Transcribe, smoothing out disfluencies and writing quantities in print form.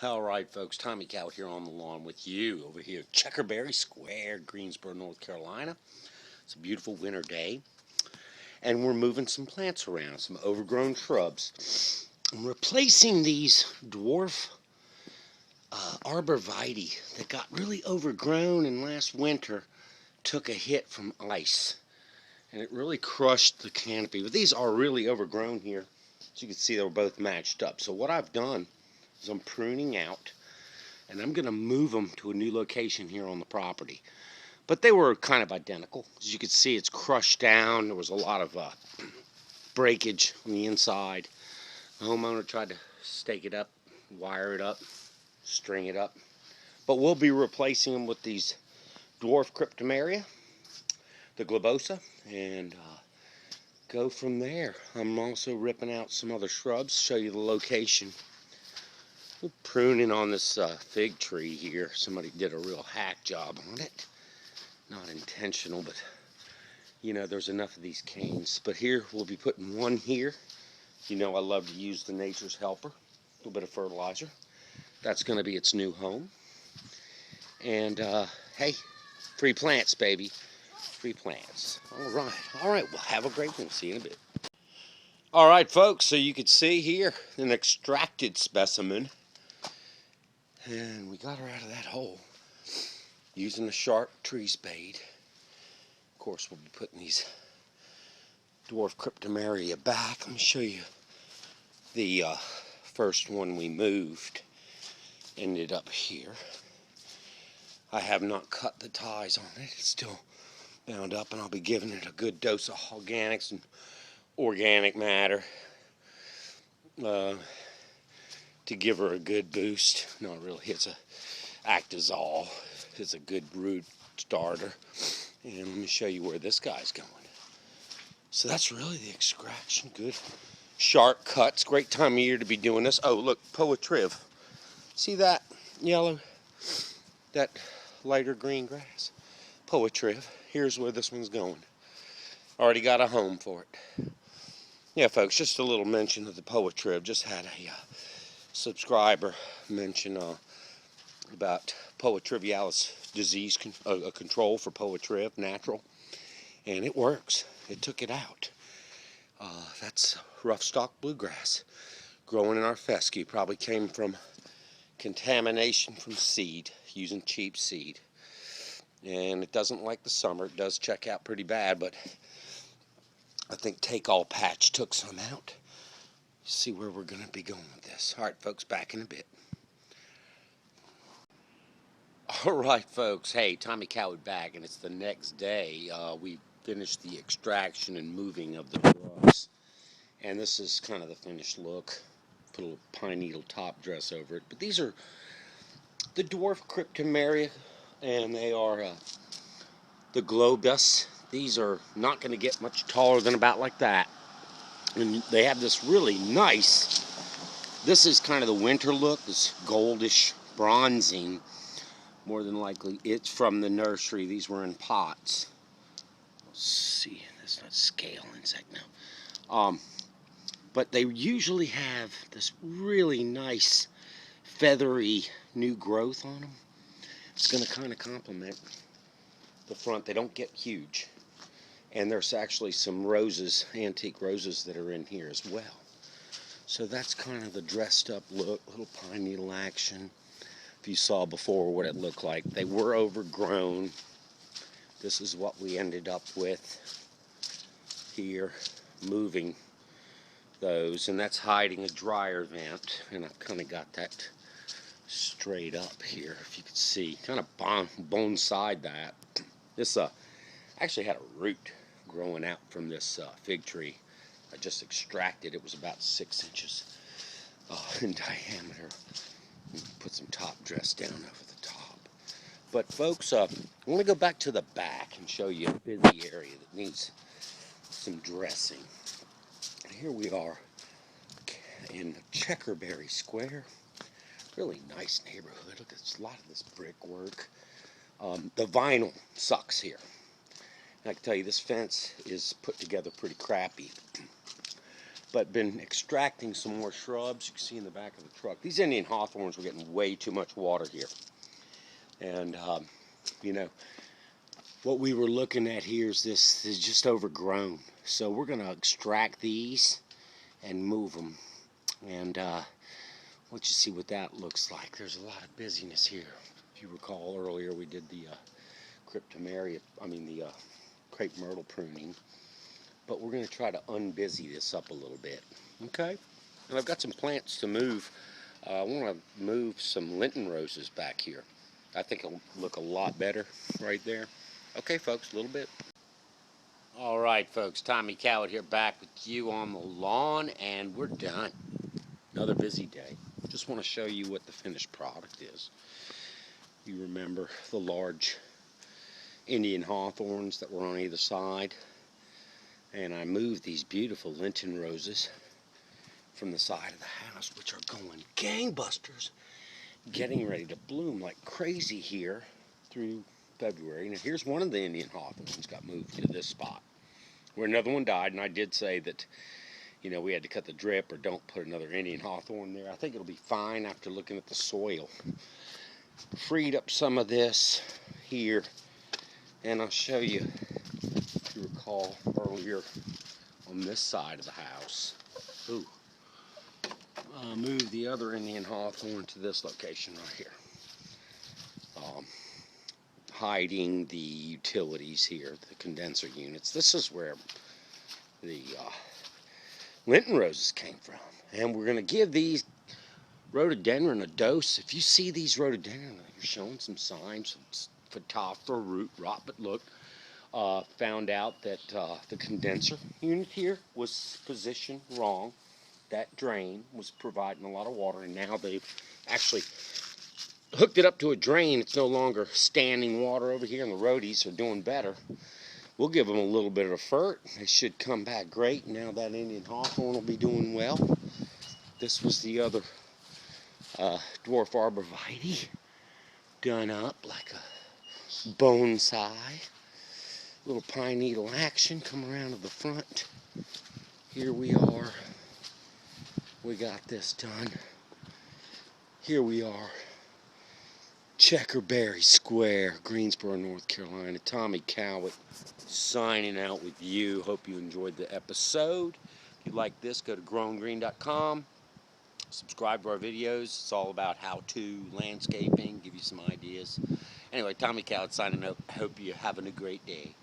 Alright folks, Tommy Cowett here on the lawn with you over here at Checkerberry Square, Greensboro, North Carolina. It's a beautiful winter day and we're moving some plants around, some overgrown shrubs. I'm replacing these dwarf arborvitae that got really overgrown and last winter took a hit from ice and it really crushed the canopy. But these are really overgrown here. As you can see, they were both matched up. So what I've done is I'm pruning out and I'm going to move them to a new location here on the property. But they were kind of identical. As you can see, it's crushed down. There was a lot of breakage on the inside. The homeowner tried to stake it up, wire it up, string it up. But we'll be replacing them with these dwarf cryptomeria, the globosa, and go from there. I'm also ripping out some other shrubs, show you the location. We're pruning on this fig tree here. Somebody did a real hack job on it. Not intentional, but you know, there's enough of these canes. But here, we'll be putting one here. You know, I love to use the Nature's Helper, a little bit of fertilizer. That's going to be its new home. And hey, free plants, baby. Free plants. All right, well, have a great one. See you in a bit. All right, folks, so you can see here an extracted specimen. And we got her out of that hole using a sharp tree spade. Of course, we'll be putting these dwarf cryptomeria back. Let me show you the first one we moved. Ended up here. I have not cut the ties on it. It's still bound up, and I'll be giving it a good dose of organics and organic matter to give her a good boost. Not really. It's a Actazol. It's a good root starter. And let me show you where this guy's going. So that's really the extraction. Good sharp cuts. Great time of year to be doing this. Oh, look, poetriv. See that yellow? That lighter green grass? Poetriv. Here's where this one's going. Already got a home for it. Yeah, folks, just a little mention of the poetriv. Just had a subscriber mention about poetrivialis disease control for poetriv, natural, and it works. It took it out. That's rough stalk bluegrass growing in our fescue. Probably came from contamination from seed, using cheap seed. And it doesn't like the summer. It does check out pretty bad, but I think Take All Patch took some out. See where we're going to be going with this. All right, folks, back in a bit. All right, folks. Hey, Tommy Cowett back, and it's the next day. We finished the extraction and moving of the drugs, and this is kind of the finished look. Put a little pine needle top dress over it. But these are the dwarf cryptomeria, and they are the globus. These are not going to get much taller than about like that. And they have this really nice, this is kind of the winter look, this goldish bronzing. More than likely, it's from the nursery. These were in pots. Let's see, that's not scale insect now. But they usually have this really nice, feathery new growth on them. It's going to kind of complement the front. They don't get huge. And there's actually some roses, antique roses, that are in here as well. So that's kind of the dressed up look, little pine needle action. If you saw before what it looked like, they were overgrown. This is what we ended up with here, moving those, and that's hiding a dryer vent, and I've kind of got that straight up here, if you can see, kind of bone-side that. This actually had a root growing out from this fig tree. I just extracted. It was about 6 inches in diameter. Put some top dress down over the top. But folks, I want to go back to the back and show you a busy area that needs some dressing. Here we are in Checkerberry Square. Really nice neighborhood. Look at a lot of this brickwork. The vinyl sucks here. And I can tell you this fence is put together pretty crappy. but been extracting some more shrubs. You can see in the back of the truck. These Indian hawthorns were getting way too much water here. And, you know, what we were looking at here is this is just overgrown. So we're going to extract these and move them. And let you see what that looks like. There's a lot of busyness here. If you recall earlier, we did the crepe myrtle pruning. But we're going to try to unbusy this up a little bit. Okay? And I've got some plants to move. I want to move some Lenten roses back here. I think it'll look a lot better right there. Okay, folks, a little bit. All right, folks, Tommy Cowett here, back with you on the lawn, and we're done. Another busy day. Just want to show you what the finished product is. You remember the large Indian hawthorns that were on either side, and I moved these beautiful Lenten roses from the side of the house, which are going gangbusters, getting ready to bloom like crazy here through February. Now here's one of the Indian hawthorns got moved to this spot where another one died, and I did say that, you know, we had to cut the drip or don't put another Indian hawthorn there. I think it'll be fine after looking at the soil. Freed up some of this here, and I'll show you, if you recall earlier on this side of the house. Ooh. Move the other Indian hawthorn to this location right here. Hiding the utilities here, the condenser units. This is where the Lenten roses came from. And we're going to give these rhododendron a dose. If you see these rhododendron, you're showing some signs of phytophthora root rot, but look, found out that the condenser unit here was positioned wrong. That drain was providing a lot of water, and now they've actually hooked it up to a drain. It's no longer standing water over here, and the rhodies are doing better. We'll give them a little bit of a fert. They should come back great. Now that Indian hawthorn will be doing well. This was the other dwarf arborvitae done up like a bonsai. Little pine needle action. Come around to the front. Here we are. We got this done. Here we are. Checkerberry Square, Greensboro, North Carolina. Tommy Cowett signing out with you. Hope you enjoyed the episode. If you like this, go to growinggreen.com. Subscribe to our videos. It's all about how-to landscaping, give you some ideas. Anyway, Tommy Cowett signing out. Hope you're having a great day.